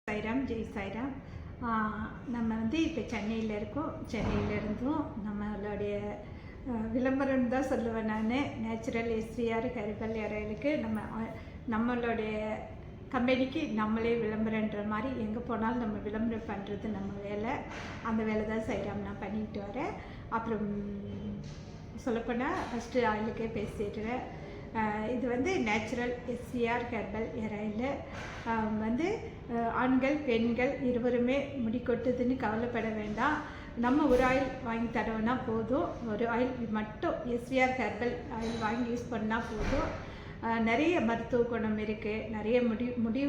சாய்ராம், ஜெய் சாய்ராம். நம்ம வந்து இப்போ சென்னையில் இருக்கோம். சென்னையிலேருந்தும் நம்மளுடைய விளம்பரம் தான் சொல்லுவேன் நான். நேச்சுரல் எஸ்விஆர் ஹெர்பல் ஹேர் நம்மளுடைய கம்பெனிக்கு நம்மளே விளம்பரன்ற மாதிரி எங்கே போனாலும் நம்ம விளம்பரம் பண்ணுறது நம்ம வேலை. அந்த வேலை தான் சாய்ராம் நான் பண்ணிக்கிட்டு வரேன். அப்புறம் சொல்லப்போனால் ஃபஸ்ட்டு ஆயிலுக்கே பேசிடுறேன். இது வந்து natural SVR herbal hair oil. வந்து ஆண்கள் பெண்கள் இருவருமே முடி கொட்டுதுன்னு கவலைப்பட வேண்டாம். நம்ம ஒரு ஆயில் வாங்கி தரோன்னா போதும். ஒரு ஆயில் மட்டும் எஸ்விஆர் ஹெர்பல் ஆயில் வாங்கி யூஸ் பண்ணால் போதும். நிறைய மருத்துவ குணம் இருக்குது. நிறைய முடி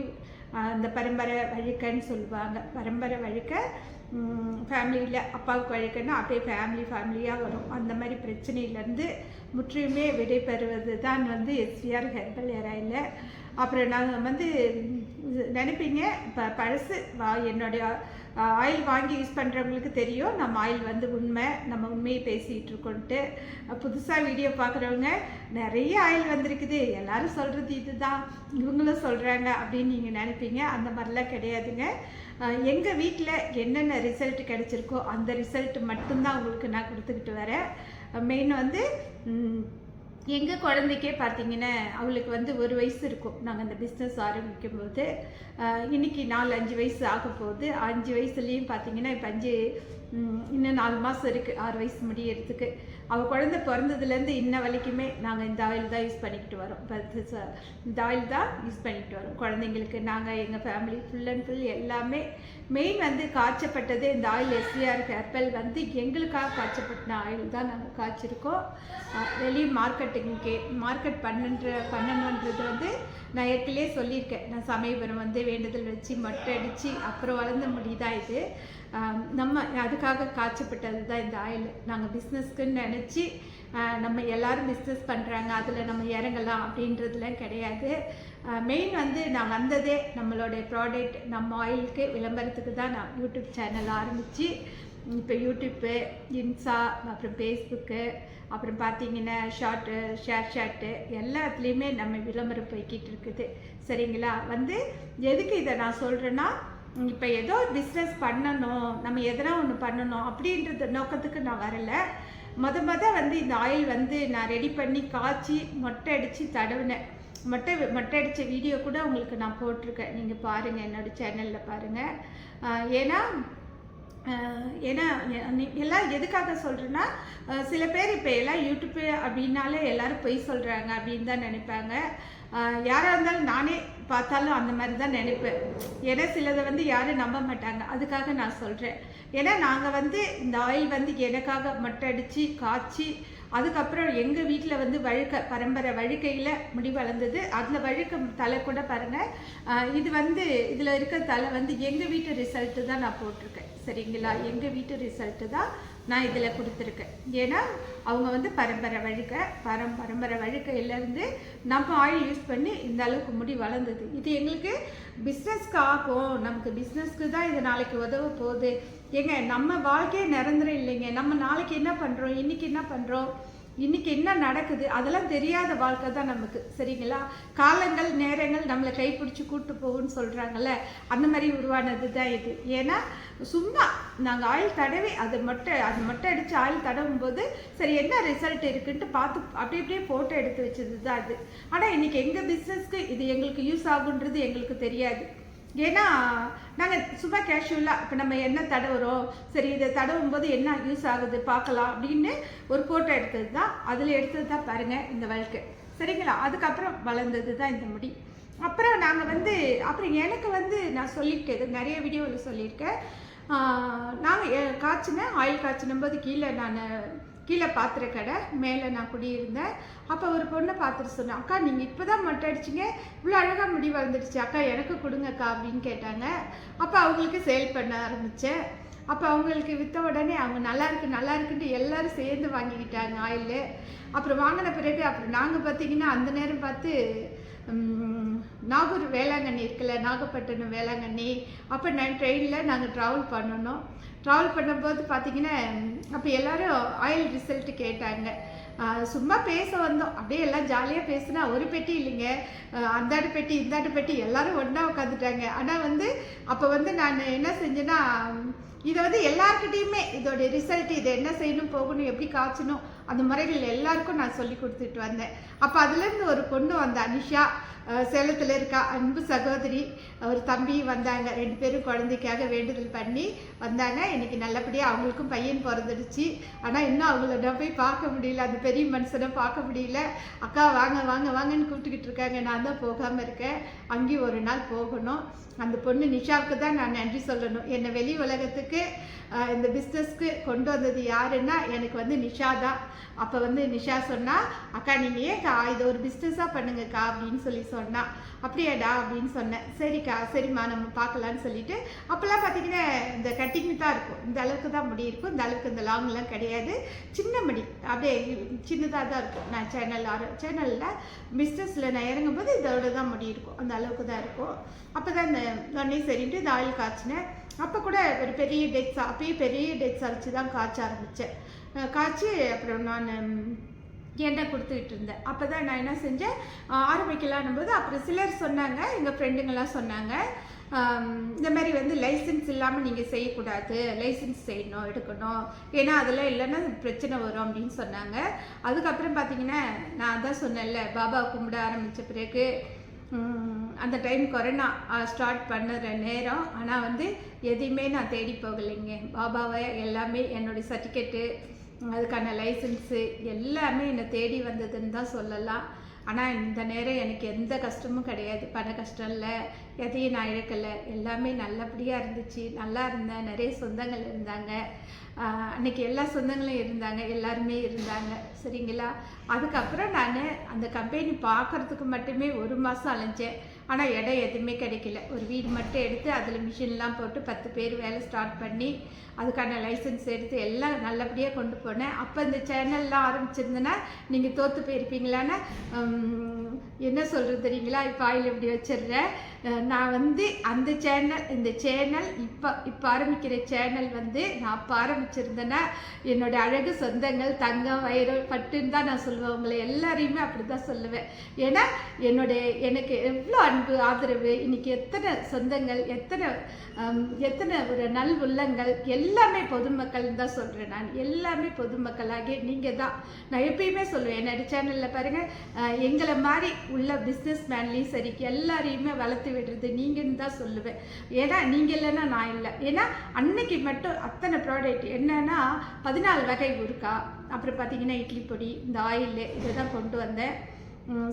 இந்த பரம்பரை வழுக்கன்னு சொல்லுவாங்க. பரம்பரை வழுக்க ஃபேமிலியில் அப்பாவுக்கு வழுக்கன்னா அப்படியே ஃபேமிலியாக வரும். அந்த மாதிரி பிரச்சனையிலேருந்து முற்றிலுமே விடை பெறுவது தான் வந்து எஸ்விஆர் ஹெர்பல் ஹேர் ஆயில். அப்புறம் நாங்கள் வந்து நினைப்பீங்க பழசு என்னுடைய ஆயில் வாங்கி யூஸ் பண்ணுறவங்களுக்கு தெரியும் நம்ம ஆயில் வந்து நம்ம உண்மையை பேசிகிட்டு இருக்கோன்ட்டு. புதுசாக வீடியோ பார்க்குறவங்க நிறைய ஆயில் வந்திருக்குது, எல்லோரும் சொல்கிறது இது தான், இவங்களும் சொல்கிறாங்க அப்படின்னு நீங்கள் நினைப்பீங்க. அந்த மாதிரிலாம் கிடையாதுங்க. எங்கள் வீட்டில் என்னென்ன ரிசல்ட் கிடச்சிருக்கோ அந்த ரிசல்ட் மட்டும்தான் உங்களுக்கு நான் கொடுத்துக்கிட்டு வரேன். மெயின் வந்து எங்கள் குழந்தைக்கே பார்த்தீங்கன்னா அவளுக்கு வந்து 1 வயசு இருக்கும். நாங்கள் அந்த பிஸ்னஸ் ஆரம்பிக்கும் போது இன்றைக்கி 4-5 வயசு ஆக போகுது. 5 வயசுலேயும் பார்த்தீங்கன்னா இப்போ இன்னும் 4 மாதம் இருக்குது 6 வயசு முடியறதுக்கு. அவள் குழந்தை பிறந்ததுலேருந்து இன்ன வரைக்குமே நாங்கள் இந்த ஆயில் தான் யூஸ் பண்ணிக்கிட்டு வரோம். இந்த ஆயில் தான் யூஸ் பண்ணிக்கிட்டு வரோம் குழந்தைங்களுக்கு. நாங்கள் எங்கள் ஃபேமிலி ஃபுல் அண்ட் ஃபுல் எல்லாமே மெயின் வந்து காய்ச்சப்பட்டது இந்த ஆயில் எஸ்விஆர் ஹெர்பல் வந்து எங்களுக்காக காய்ச்சப்பட்ட ஆயில் தான் நாங்கள் காய்ச்சிருக்கோம். வெளியே மார்க்கெட் பண்ணணுன்றது வந்து நான் ஏற்கனவே சொல்லியிருக்கேன். நான் சமயபுரம் வந்து வேண்டுதல் வச்சு மொட்டை அடித்து அப்புறம் வளர்ந்த முடி தான் இது. நம்ம அதுக்காக காய்ச்சப்பட்டது தான் இந்த ஆயில். நாங்கள் பிஸ்னஸ்க்குன்னு நினச்சி நம்ம எல்லோரும் பிஸ்னஸ் பண்ணுறாங்க அதில் நம்ம இறங்கலாம் அப்படின்றதுலாம் கிடையாது. மெயின் வந்து நான் வந்ததே நம்மளுடைய ப்ராடக்ட் நம்ம ஆயிலுக்கு விளம்பரத்துக்கு தான் நான் யூடியூப் சேனல் ஆரம்பித்து இப்போ யூடியூப்பு, இன்ஸ்டா, அப்புறம் ஃபேஸ்புக்கு, அப்புறம் பார்த்தீங்கன்னா ஷேர்சாட்டு எல்லாத்துலேயுமே நம்ம விளம்பரம் போய்கிட்டு இருக்குது. சரிங்களா? வந்து எதுக்கு இதை நான் சொல்கிறேன்னா, இப்போ ஏதோ ஒரு பிஸ்னஸ் பண்ணணும், நம்ம எதனா ஒன்று பண்ணணும் அப்படின்றது நோக்கத்துக்கு நான் வரலை. வந்து இந்த ஆயில் வந்து நான் ரெடி பண்ணி காய்ச்சி மொட்டை அடித்து தடவினேன். மொட்டை அடித்த வீடியோ கூட உங்களுக்கு நான் போட்டிருக்கேன். நீங்கள் பாருங்கள், என்னோடய சேனலில் பாருங்கள். ஏன்னா எல்லாம் எதுக்காக சொல்கிறேன்னா, சில பேர் இப்போ எல்லாம் யூடியூப்பு அப்படின்னாலே எல்லோரும் பொய் சொல்கிறாங்க அப்படின்னு தான் நினைப்பாங்க. யாராக இருந்தாலும் நானே பார்த்தாலும் அந்த மாதிரி தான் நினைப்பேன். ஏன்னா சிலதை வந்து யாரும் நம்ப மாட்டாங்க. அதுக்காக நான் சொல்கிறேன். ஏன்னா நாங்கள் வந்து இந்த ஆயில் வந்து எனக்காக மொட்டை அடித்து காய்ச்சி அதுக்கப்புறம் எங்கள் வீட்டில் வந்து பரம்பரை வழுக்கையில் முடி வளர்ந்தது. அதில் வழுக்க தலை கூட பாருங்கள். இது வந்து இதில் இருக்க தலை வந்து எங்கள் வீட்டு ரிசல்ட்டு தான் நான் போட்டிருக்கேன். சரிங்களா? எங்கள் வீட்டு ரிசல்ட்டு தான் நான் இதில் கொடுத்துருக்கேன். ஏன்னா அவங்க வந்து பரம்பரை வழுக்கையிலேருந்து நம்ம ஆயில் யூஸ் பண்ணி இந்த அளவுக்கு முடி வளர்ந்தது. இது எங்களுக்கு பிஸ்னஸ்க்கு ஆகும். நமக்கு பிஸ்னஸ்க்கு தான் இது நாளைக்கு உதவ போகுது. ஏங்க நம்ம வாழ்க்கையே நிரந்தரம் இல்லைங்க. நம்ம நாளைக்கு என்ன பண்ணுறோம், இன்றைக்கி என்ன பண்ணுறோம், இன்றைக்கி என்ன நடக்குது அதெல்லாம் தெரியாத வாழ்க்கை தான் நமக்கு. சரிங்களா? காலங்கள் நேரங்கள் நம்மளை கைப்பிடிச்சி கூப்பிட்டு போகும்னு சொல்கிறாங்கல்ல, அந்த மாதிரி உருவானது தான் இது. ஏன்னா சும்மா நாங்கள் ஆயில் தடவி அது மொட்டை அடித்து ஆயில் தடவும் போது சரி என்ன ரிசல்ட் இருக்குன்ட்டு பார்த்து அப்படியே ஃபோட்டோ எடுத்து வச்சது தான் அது. ஆனால் இன்றைக்கி எங்கள் பிஸ்னஸ்க்கு இது எங்களுக்கு யூஸ் ஆகுன்றது எங்களுக்கு தெரியாது. ஏன்னா நாங்கள் சும்மா கேஷுவலாக இப்போ நம்ம என்ன தடவுறோம், சரி இதை தடவும் போது என்ன யூஸ் ஆகுது பார்க்கலாம் அப்படின்னு ஒரு ஃபோட்டோ எடுத்தது தான். அதில் எடுத்தது தான் பாருங்கள் இந்த வழுக்கு. சரிங்களா? அதுக்கப்புறம் வளர்ந்தது தான் இந்த முடி. அப்புறம் நாங்கள் வந்து அப்புறம் எனக்கு வந்து நான் சொல்லியிருக்கேன், இது நிறைய வீடியோவில் சொல்லியிருக்கேன். நாங்கள் ஆயில் காய்ச்சினும் போது கீழே பாத்திர கடை மேலே நான் குடியிருந்தேன். அப்போ ஒரு பொண்ணை பார்த்துட்டு சொன்னேன், அக்கா நீங்கள் இப்போ தான் மொட்டை அடிச்சிங்க, இவ்வளோ அழகாக முடி வளர்ந்துடுச்சு, அக்கா எனக்கு கொடுங்கக்கா அப்படின்னு கேட்டாங்க. அப்போ அவங்களுக்கு சேல் பண்ண ஆரம்பித்தேன். அப்போ அவங்களுக்கு விற்ற உடனே அவங்க நல்லா இருக்குன்ட்டு எல்லோரும் சேர்ந்து வாங்கிக்கிட்டாங்க ஆயில். அப்புறம் வாங்கின பிறகு அப்புறம் நாங்கள் பார்த்திங்கன்னா அந்த நேரம் பார்த்து நாகூர் வேளாங்கண்ணி இருக்குல்ல, நாகப்பட்டினம் வேளாங்கண்ணி, அப்போ நான் ட்ரெயினில் நாங்கள் ட்ராவல் பண்ணும்போது பார்த்திங்கன்னா அப்போ எல்லோரும் ஆயில் ரிசல்ட்டு கேட்டாங்க. சும்மா பேச வந்தோம். அப்படியே எல்லாம் ஜாலியாக பேசினா ஒரு பெட்டி இல்லைங்க, அந்தாண்டு பெட்டி இந்தாண்டு பெட்டி எல்லாரும் ஒன்றா உட்காந்துட்டாங்க. ஆனால் வந்து அப்போ வந்து நான் என்ன செஞ்சேன்னா, இதை வந்து எல்லாருக்கிட்டையுமே இதோடைய ரிசல்ட், இதை என்ன செய்யணும், போகணும், எப்படி காய்ச்சணும், அந்த முறைகள் எல்லாருக்கும் நான் சொல்லி கொடுத்துட்டு வந்தேன். அப்போ அதுலேருந்து ஒரு பொண்ணு வந்தா, நிஷா, சேலத்தில் இருக்கா, அன்பு சகோதரி, ஒரு தம்பி வந்தாங்க. 2 பேரும் குழந்தைக்காக வேண்டுதல் பண்ணி வந்தாங்க. இன்னைக்கு நல்லபடியாக அவங்களுக்கும் பையன் பிறந்துடுச்சு. ஆனால் இன்னும் அவங்கள நான் போய் பார்க்க முடியல, அந்த பெரிய மனுஷனை பார்க்க முடியல. அக்கா வாங்க வாங்க வாங்கன்னு கூப்பிட்டுக்கிட்டு இருக்காங்க. நான் தான் போகாமல் இருக்கேன். அங்கேயும் ஒரு நாள் போகணும். அந்த பொண்ணு நிஷாவுக்கு தான் நான் நன்றி சொல்லணும். என்னை வெளி உலகத்துக்கு இந்த பிஸ்னஸ்க்கு கொண்டு வந்தது யாருன்னா எனக்கு வந்து நிஷா தான். அப்போ வந்து நிஷா சொன்னா, அக்கா நீங்கள் ஏன்க்கா இதை ஒரு பிஸ்னஸாக பண்ணுங்கக்கா அப்படின்னு சொல்லி சொன்னா. அப்படியாடா அப்படின்னு சொன்னேன். சரிக்கா, சரிம்மா நம்ம பார்க்கலான்னு சொல்லிட்டு, அப்போல்லாம் பார்த்தீங்கன்னா இந்த கட்டிங் தான் இருக்கும், இந்த அளவுக்கு தான் முடி இருக்கும், இந்த அளவுக்கு இந்த லாங்லாம் கிடையாது, சின்ன முடி, அப்படியே சின்னதாக தான் இருக்கும். நான் சேனலில் பிஸ்னஸில் நான் இறங்கும்போது இதோட தான் முடி இருக்கும், அந்த அளவுக்கு தான் இருக்கும். அப்போ தான் இந்த உடனே சரின்ட்டு இந்த ஆயில் காய்ச்சினேன். அப்போ கூட ஒரு பெரிய டெக்ஸா, அப்பயே பெரிய டெக்ஸா வச்சு தான் காய்ச்ச ஆரம்பித்தேன். காய்ச்சி அப்புறம் நான் எண்ணெய் கொடுத்துக்கிட்டு இருந்தேன். அப்போ தான் நான் என்ன செஞ்சேன், ஆரம்பிக்கலான்னும் போது அப்புறம் சிலர் சொன்னாங்க, எங்கள் ஃப்ரெண்டுங்கள்லாம் சொன்னாங்க, இந்த மாதிரி வந்து லைசன்ஸ் இல்லாமல் நீங்கள் செய்யக்கூடாது, லைசன்ஸ் செய்யணும், எடுக்கணும், ஏன்னா அதெல்லாம் இல்லைன்னா பிரச்சனை வரும் அப்படின்னு சொன்னாங்க. அதுக்கப்புறம் பார்த்தீங்கன்னா நான் தான் சொன்னேன்ல, பாபா கும்பிட ஆரம்பித்த பிறகு அந்த டைம் கொரோனா ஸ்டார்ட் பண்ணுற நேரம். ஆனால் வந்து எதையுமே நான் தேடி போகலைங்க. பாபாவை எல்லாமே என்னுடைய சர்டிஃபிகேட்டு, அதுக்கான லைசன்ஸு எல்லாமே என்னை தேடி வந்ததுன்னு தான் சொல்லலாம். ஆனால் இந்த நேரம் எனக்கு எந்த கஷ்டமும் கிடையாது, பண கஷ்டம் இல்லை, எதையும் நான் இழக்கலை, எல்லாமே நல்லபடியாக இருந்துச்சு, நல்லா இருந்தேன். நிறைய சொந்தங்கள் இருந்தாங்க, அன்றைக்கி எல்லா சொந்தங்களும் இருந்தாங்க, எல்லாருமே இருந்தாங்க, சரிங்களா. அதுக்கப்புறம் நான் அந்த கம்பெனி பார்க்குறதுக்கு மட்டுமே 1 மாதம் அலைஞ்சேன். ஆனால் இடம் எதுவுமே கிடைக்கல. ஒரு வீடு மட்டும் எடுத்து அதில் மிஷின்லாம் போட்டு 10 பேர் வேலை ஸ்டார்ட் பண்ணி அதுக்கான லைசன்ஸ் எடுத்து எல்லாம் நல்லபடியாக கொண்டு போனேன். அப்போ இந்த சேனல்லாம் ஆரம்பிச்சிருந்தேன்னா நீங்கள் தோற்று போயிருப்பீங்களான்னு என்ன சொல்கிறது தெரியுங்களா. இப்போ ஆயில் இப்படி வச்சிடுறேன். நான் வந்து அந்த சேனல், இந்த சேனல் இப்போ ஆரம்பிக்கிற சேனல் வந்து நான் அப்போ ஆரம்பிச்சிருந்தேன்னா என்னோடய அழகு சொந்தங்கள் தங்கம் வைரம் பட்டுன்னு தான் நான் சொல்லுவேன். உங்களை எல்லாரையுமே அப்படி தான் சொல்லுவேன். ஏன்னா எனக்கு எவ்வளோ அன்பு ஆதரவு, இன்றைக்கி எத்தனை சொந்தங்கள், எத்தனை ஒரு நல் உள்ளங்கள், எல்லாமே பொதுமக்கள் தான் சொல்கிறேன். நான் எல்லாமே பொதுமக்களாகிய நீங்கள் தான். நான் எப்பயுமே சொல்லுவேன், என்னோட சேனலில் பாருங்கள், எங்களை மாதிரி உள்ள பிஸ்னஸ் மேன்லேயும் சரி எல்லாரையுமே வளர்த்து விடுறது நீங்கன்னு தான் சொல்லுவேன். ஏன்னா நீங்கள் இல்லைன்னா நான் இல்லை. ஏன்னா அன்னைக்கு மட்டும் அத்தனை ப்ராடக்ட் என்னன்னா 14 வகை ஊறுக்கா, அப்புறம் பார்த்தீங்கன்னா இட்லி பொடி, இந்த ஆயில், இதை தான் கொண்டு வந்தேன்.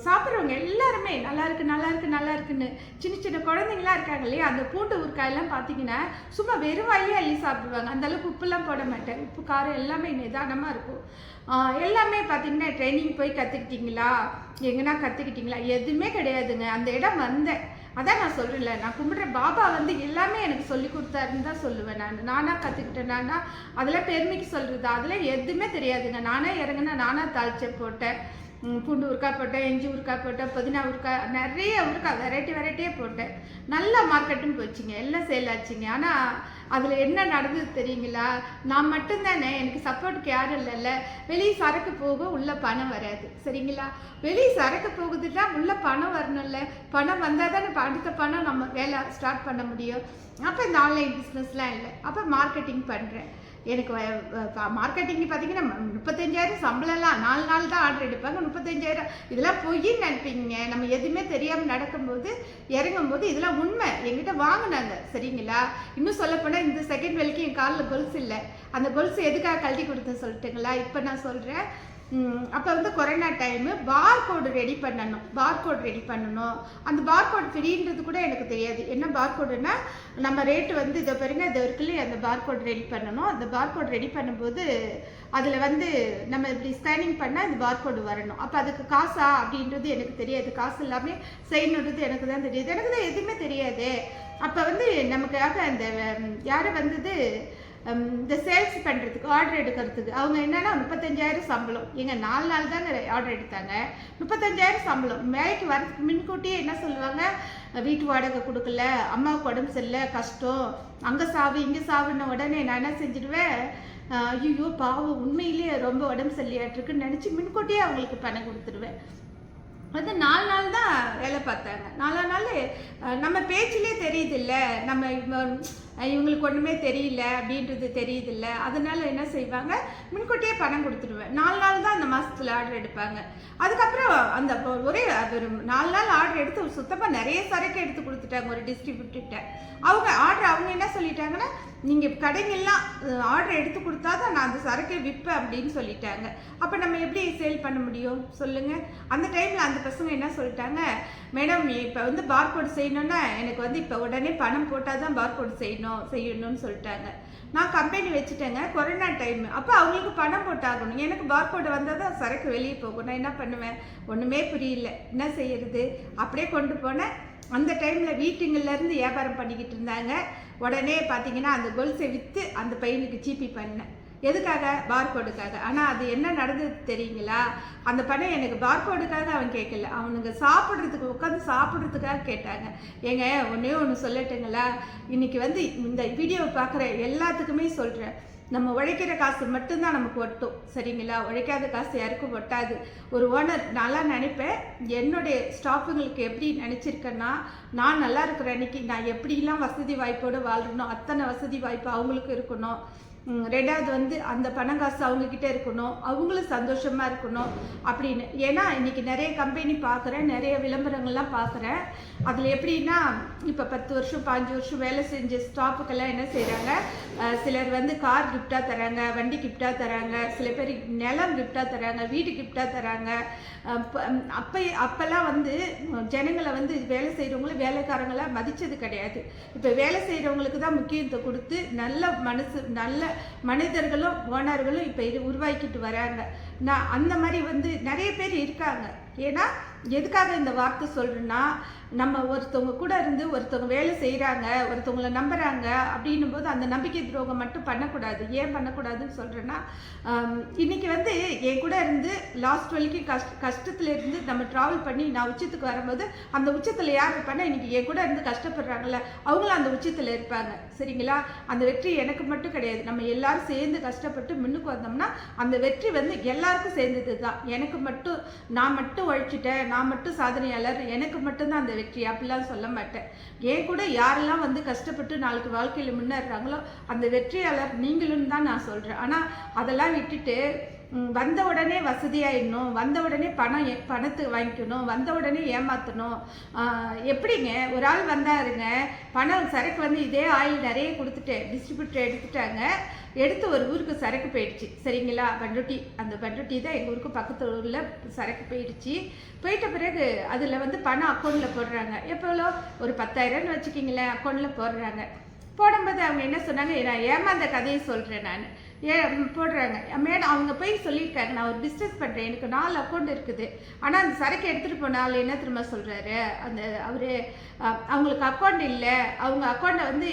சாப்பிட்றவங்க எல்லாருமே நல்லா இருக்கு நல்லா இருக்கு நல்லா இருக்குன்னு, சின்ன சின்ன குழந்தைங்களாம் இருக்காங்க இல்லையா, அந்த பூண்டு ஊறுக்காயெல்லாம் பார்த்தீங்கன்னா சும்மா வெறும் வாயிலே அள்ளி சாப்பிடுவாங்க. அந்தளவுக்கு உப்புலாம் போட மாட்டேன், உப்பு காரம் எல்லாமே நிதானமாக இருக்கும். எல்லாமே பார்த்தீங்கன்னா ட்ரைனிங் போய் கற்றுக்கிட்டீங்களா, எங்கன்னா கற்றுக்கிட்டீங்களா, எதுவுமே கிடையாதுங்க. அந்த இடம் வந்தேன், அதான் நான் சொல்கிறேன்ல, நான் கும்பிட்ற பாபா வந்து எல்லாமே எனக்கு சொல்லி கொடுத்தாருன்னு தான் சொல்லுவேன். நானாக கற்றுக்கிட்டேன்னா அதெல்லாம் பெருமைக்கு சொல்கிறது, அதெல்லாம் எதுவுமே தெரியாதுங்க. நானாக இறங்குனா நானாக தாளிச்ச போட்டேன், பூண்டு ஊறுக்காய் போட்டேன், இஞ்சி ஊறுக்காய் போட்டேன், புதினா ஊறுக்காய், நிறைய ஊறுக்காய் வெரைட்டியாக போட்டேன். நல்லா மார்க்கெட்டுன்னு போச்சுங்க, எல்லாம் சேல் ஆச்சுங்க. ஆனால் அதில் என்ன நடந்தது தெரியுங்களா, நான் மட்டும்தானே, எனக்கு சப்போர்ட்டுக்கு யாரும் இல்லைல்ல. வெளியே சரக்கு போக உள்ள பணம் வராது, சரிங்களா. வெளியே சரக்கு போகுதுன்னா உள்ள பணம் வரணும்ல, பணம் வந்தால் தானே அடுத்த பணம் நம்ம வேலை ஸ்டார்ட் பண்ண முடியும். அப்போ இந்த ஆன்லைன் பிஸ்னஸ்லாம் இல்லை. அப்போ மார்க்கெட்டிங் பண்ணுறேன். எனக்கு மார்க்கெட்டிங் பார்த்தீங்கன்னா 35,000 சம்பளம்லாம் 4 நாள் தான் ஆர்டர் எடுப்பாங்க. 35,000 இதெல்லாம் பொய்ன்னு நினைப்பீங்க. நம்ம எதுவுமே தெரியாமல் நடக்கும்போது இறங்கும்போது இதெல்லாம் உண்மை. என்கிட்ட வாங்கினாங்க, சரிங்களா. இன்னும் சொல்லப்போனால் இந்த செகண்ட் வேலைக்கு என் காலில் கொலுசு இல்லை. அந்த கொலுசு எதுக்காக கழட்டி கொடுத்தேன் சொல்லிட்டுங்களா, இப்போ நான் சொல்கிறேன். அப்போ வந்து கொரோனா டைமு, பார்கோடு ரெடி பண்ணணும். அந்த பார்கோடு ஃப்ரீன்றது கூட எனக்கு தெரியாது. என்ன பார்கோடுன்னா, நம்ம ரேட்டு வந்து இதை பாருங்க, இது இருக்குல்லையே, அந்த பார்கோடு ரெடி பண்ணணும். அந்த பார்கோடு ரெடி பண்ணும்போது அதில் வந்து நம்ம இப்படி ஸ்கேனிங் பண்ணால் இந்த பார்கோடு வரணும். அப்போ அதுக்கு காசா அப்படின்றது எனக்கு தெரியாது. காசு எல்லாமே செய்யணுன்றது எனக்கு தான் தெரியாது. எனக்கு தான் எதுவுமே தெரியாது. அப்போ வந்து நமக்காக அந்த யாரை வந்தது இந்த சேல்ஸ் பண்ணுறதுக்கு, ஆர்டர் எடுக்கிறதுக்கு, அவங்க என்னென்னா 35,000 சம்பளம். எங்க 4 நாள் தாங்க ஆர்டர் எடுத்தாங்க, 35,000 சம்பளம். வேலைக்கு வரதுக்கு முன்கூட்டியே என்ன சொல்லுவாங்க, வீட்டு வாடகை கொடுக்கல, அம்மாவுக்கு உடம்பு சரியில்லை, கஷ்டம், அங்கே சாவு இங்கே சாவுன்ன உடனே நான் என்ன செஞ்சிடுவேன், ஐயோ பாவம் உண்மையிலேயே ரொம்ப உடம்பு சரியாட்டிருக்குன்னு நினச்சி முன்கூட்டியே அவங்களுக்கு பணம் கொடுத்துடுவேன். வந்து 4 நாள் தான் வேலை பார்த்தாங்க. 4 நாள் நம்ம பேச்சிலே தெரியுதில்ல, நம்ம இவங்களுக்கு ஒன்றுமே தெரியல அப்படின்றது தெரியுதில்ல. அதனால என்ன செய்வாங்க, முன்கூட்டியே பணம் கொடுத்துடுவேன். 4 நாள் தான் அந்த மாதத்தில் ஆர்டர் எடுப்பாங்க. அதுக்கப்புறம் அந்த ஒரே ஒரு 4 நாள் ஆர்டர் எடுத்து சுத்தமாக நிறைய சரக்கு எடுத்து கொடுத்துட்டாங்க ஒரு டிஸ்ட்ரிபியூட்டர்கிட்ட. அவங்க என்ன சொல்லிட்டாங்கன்னா, நீங்கள் கடைங்கெல்லாம் ஆர்டர் எடுத்து கொடுத்தா தான் நான் அந்த சரக்கை விற்பேன் அப்படின்னு சொல்லிட்டாங்க. அப்போ நம்ம எப்படி சேல் பண்ண முடியும் சொல்லுங்கள்? அந்த டைமில் அந்த பசங்க என்ன சொல்லிட்டாங்க, மேடம் இப்போ வந்து பார்கோடு செய்யணுன்னா எனக்கு வந்து இப்போ உடனே பணம் போட்டால் தான் பார்கோடு செய்யணும்னு சொல்லிட்டாங்க. நான் கம்பெனி வச்சுட்டேங்க, கொரோனா டைம், அப்போ அவங்களுக்கு பணம் போட்டாகணும், எனக்கு பார்கோடு வந்தால் தான் சரக்கு வெளியே போகும். நான் என்ன பண்ணுவேன், ஒன்றுமே புரியல, என்ன செய்யறது? அப்படியே கொண்டு போனேன். அந்த டைமில் வீட்டுங்கள்லேருந்து வியாபாரம் பண்ணிக்கிட்டு இருந்தாங்க. உடனே பார்த்தீங்கன்னா அந்த கொலுசை விற்று அந்த பையனுக்கு ஜிபி பண்ணேன். எதுக்காக? பார்கோடுக்காக. ஆனால் அது என்ன நடந்தது தெரியுங்களா, அந்த பணம் எனக்கு பார்கோடுக்காக அவன் கேட்கல, அவனுங்க சாப்பிட்றதுக்கு உட்காந்து சாப்பிட்றதுக்காக கேட்டாங்க. ஏங்க ஒன்றே ஒன்று சொல்லட்டுங்களா, இன்றைக்கி வந்து இந்த வீடியோவை பார்க்குற எல்லாத்துக்குமே சொல்கிறேன், நம்ம உழைக்கிற காசு மட்டும்தான் நமக்கு ஒட்டும், சரிங்களா? உழைக்காத காசு யாருக்கும் ஒட்டாது. ஒரு ஓனர் நல்லா நினைப்பேன், என்னுடைய ஸ்டாஃபுங்களுக்கு எப்படி நினச்சிருக்கேன்னா, நான் நல்லா இருக்கிற அன்னைக்கு நான் எப்படிலாம் வசதி வாய்ப்போடு வாழ்றணும் அத்தனை வசதி வாய்ப்பு அவங்களுக்கு இருக்கணும். ரெண்டாவது வந்து அந்த பணம் காசு அவங்கக்கிட்ட இருக்கணும், அவங்களும் சந்தோஷமாக இருக்கணும் அப்படின்னு. ஏன்னா இன்றைக்கி நிறைய கம்பெனி பார்க்குறேன், நிறைய விளம்பரங்கள்லாம் பார்க்குறேன். அதில் எப்படின்னா, இப்போ 10 வருஷம் 5 வருஷம் வேலை செஞ்ச ஸ்டாஃபுக்கெல்லாம் என்ன செய்கிறாங்க, சிலர் வந்து கார் கிஃப்டாக தராங்க, வண்டி கிஃப்டாக தராங்க, சில பேர் நிலம் கிஃப்டாக தராங்க, வீடு கிஃப்டாக தராங்க. அப்போல்லாம் வந்து ஜனங்களை வந்து வேலை செய்கிறவங்கள வேலைக்காரங்களாம் மதித்தது கிடையாது. இப்போ வேலை செய்கிறவங்களுக்கு தான் முக்கியத்துவம் கொடுத்து நல்ல மனிதர்களும் ஓனர்களும் இப்போ உருவாக்கிட்டு வராங்க. நான் அந்த மாதிரி வந்து நிறைய பேர் இருக்காங்க. ஏன்னா எதுக்காக இந்த வார்த்தை சொல்கிறேன்னா, நம்ம ஒருத்தவங்க கூட இருந்து ஒருத்தவங்க வேலை செய்கிறாங்க, ஒருத்தவங்களை நம்புகிறாங்க அப்படின்னும் போது அந்த நம்பிக்கை துரோகம் மட்டும் பண்ணக்கூடாது. ஏன் பண்ணக்கூடாதுன்னு சொல்கிறேன்னா, இன்றைக்கி வந்து என் கூட இருந்து லாஸ்ட் வரைக்கும் கஷ்டத்தில் இருந்து நம்ம ட்ராவல் பண்ணி நான் உச்சத்துக்கு வரும்போது அந்த உச்சத்தில் யார் இருப்பாங்கன்னா, இன்றைக்கி என் கூட இருந்து கஷ்டப்படுறாங்கல்ல அவங்களும் அந்த உச்சத்தில் இருப்பாங்க, சரிங்களா? அந்த வெற்றி எனக்கு மட்டும் கிடையாது, நம்ம எல்லாரும் சேர்ந்து கஷ்டப்பட்டு முன்னுக்கு வந்தோம்னா அந்த வெற்றி வந்து எல்லாருக்கும் சேர்ந்தது தான். எனக்கு மட்டும் நான் மட்டும் உழைச்சிட்டேன், நான் மட்டும் சாதனையாளர், எனக்கு மட்டும்தான் அந்த வெற்றி அப்படிலாம் சொல்ல மாட்டேன். ஏன் கூட யாரெல்லாம் வந்து கஷ்டப்பட்டு நாளைக்கு வாழ்க்கையில் முன்னேறாங்களோ அந்த வெற்றியாளர் நீங்களும் தான் நான் சொல்கிறேன். ஆனால் அதெல்லாம் விட்டுட்டு வந்த உடனே வசதியாகிடணும், வந்த உடனே பணத்தை வாங்கிக்கணும், வந்த உடனே ஏமாற்றணும். எப்படிங்க ஒரு ஆள் வந்தாருங்க, பணம் சரக்கு வந்து இதே ஆயில் நிறைய கொடுத்துட்டு டிஸ்ட்ரிபியூட்டர் எடுத்துட்டாங்க, எடுத்து ஒரு ஊருக்கு சரக்கு போயிடுச்சு, சரிங்களா? பண்ருட்டி, அந்த பண்ருட்டி தான் எங்கள் ஊருக்கு பக்கத்து ஊரில் சரக்கு போயிட்ட பிறகு அதில் வந்து பணம் அக்கௌண்ட்டில் போடுறாங்க. எவ்வளோ ஒரு 10,000ன்னு வச்சுக்கிங்களேன், அக்கௌண்ட்டில் போடுறாங்க. போடும்போது அவங்க என்ன சொன்னாங்க, நான் ஏமாந்த கதையை சொல்கிறேன் நான் போடுறாங்க. மேடம் அவங்க போய் சொல்லியிருக்காங்க, நான் ஒரு பிஸ்னஸ் பண்ணுறேன், எனக்கு 4 அக்கௌண்ட் இருக்குது. ஆனால் அந்த சரக்கு எடுத்துகிட்டு போனால் என்ன திரும்ப சொல்கிறாரு, அந்த அவர் அவங்களுக்கு அக்கௌண்ட் இல்லை, அவங்க அக்கௌண்ட்டை வந்து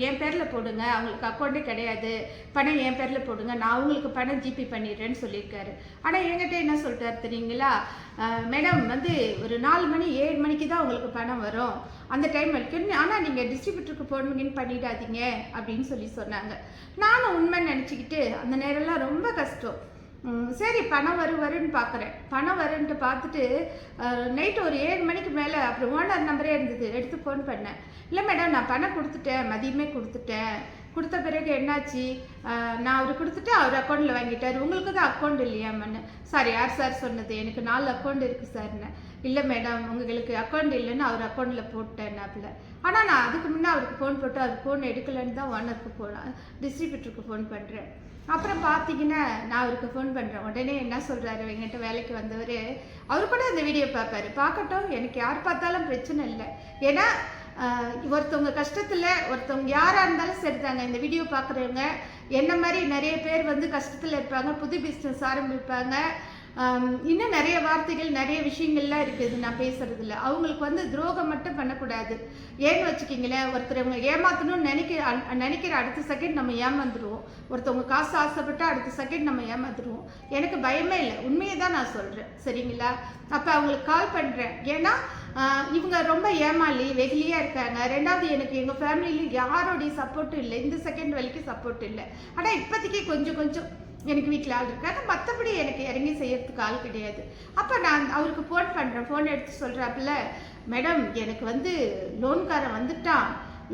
என் பேரில் போடுங்க, அவங்களுக்கு அக்கௌண்ட்டே கிடையாது, பணம் என் பேரில் போடுங்க, நான் அவங்களுக்கு பணம் ஜிபே பண்ணிடுறேன்னு சொல்லியிருக்காரு. ஆனால் என்கிட்ட என்ன சொல்லிட்டாரு தெரியுங்களா, மேடம் வந்து ஒரு 4 மணி 7 மணிக்கு தான் உங்களுக்கு பணம் வரும், அந்த டைம் வரைக்கும், ஆனால் நீங்கள் டிஸ்ட்ரிபியூட்டருக்கு போடணுங்கன்னு பண்ணிடாதீங்க அப்படின்னு சொன்னாங்க. நானும் உண்மை நினச்சிக்கிட்டு அந்த நேரம்லாம் ரொம்ப கஷ்டம். சரி பணம் வருன்னு பார்க்குறேன். பணம் வருன்ட்டு பார்த்துட்டு நைட்டு ஒரு 7 மணிக்கு மேலே அப்புறம் ஓனர் நம்பரே இருந்தது, எடுத்து ஃபோன் பண்ணேன். இல்லை மேடம் நான் பணம் கொடுத்துட்டேன், மதியமே கொடுத்த பிறகு என்னாச்சு, நான் அவர் கொடுத்துட்டு அவர் அக்கௌண்ட்டில் வாங்கிட்டார், உங்களுக்கு தான் அக்கௌண்ட் இல்லையாமன்னு. சார் யார் சார் சொன்னது, எனக்கு 4 அக்கௌண்ட் இருக்குது சார்ன்னு. இல்லை மேடம் உங்களுக்கு அக்கௌண்ட் இல்லைன்னு அவர் அக்கௌண்ட்டில் போட்டேன்னாப்புல. ஆனால் நான் அதுக்கு முன்னே அவருக்கு ஃபோன் போட்டு அவர் ஃபோன் எடுக்கலைன்னு தான் ஓனருக்கு டிஸ்ட்ரிபியூட்டருக்கு ஃபோன் பண்ணுறேன். அப்புறம் பார்த்தீங்கன்னா நான் அவருக்கு ஃபோன் பண்ணுறேன். உடனே என்ன சொல்கிறாரு, எங்கிட்ட வேலைக்கு வந்தவர், அவர் கூட இந்த வீடியோ பார்ப்பாரு, பார்க்கட்டும், எனக்கு யார் பார்த்தாலும் பிரச்சனை இல்லை. ஏன்னா ஒருத்தவங்க கஷ்டத்தில் ஒருத்தவங்க யாராக இருந்தாலும் சரிதாங்க. இந்த வீடியோ பார்க்குறவங்க என்ன மாதிரி நிறைய பேர் வந்து கஷ்டத்தில் இருப்பாங்க, புது பிஸ்னஸ் ஆரம்பிப்பாங்க, இன்னும் நிறைய வார்த்தைகள் நிறைய விஷயங்கள்லாம் இருக்குது நான் பேசுறதில்ல. அவங்களுக்கு வந்து துரோகம் மட்டும் பண்ணக்கூடாது. ஏன்னு வச்சுக்கிங்களேன், ஒருத்தரவங்க ஏமாற்றணும்னு நினைக்கிற அடுத்த செகண்ட் நம்ம ஏமாந்துடுவோம். ஒருத்தவங்க காசு ஆசைப்பட்டால் அடுத்த செகண்ட் நம்ம ஏமாந்துடுவோம். எனக்கு பயமே இல்லை, உண்மையை தான் நான் சொல்கிறேன், சரிங்களா? அப்போ அவங்களுக்கு கால் பண்ணுறேன். ஏன்னா இவங்க ரொம்ப ஏமாளி வெகுலியாக இருக்காங்க. ரெண்டாவது எனக்கு எங்கள் ஃபேமிலியில் யாரோடைய சப்போர்ட்டும் இல்லை, இந்த செகண்ட் வரைக்கும் சப்போர்ட் இல்லை. ஆனால் இப்போதைக்கு கொஞ்சம் கொஞ்சம் எனக்கு வீட்டில் ஆள் இருக்காங்க, மற்றபடி எனக்கு இறங்கி செய்யறதுக்கு ஆள் கிடையாது. அப்போ நான் அவருக்கு ஃபோன் பண்ணுறேன். ஃபோன் எடுத்து சொல்கிறாப்புல, மேடம் எனக்கு வந்து லோன்காரன் வந்துட்டான்,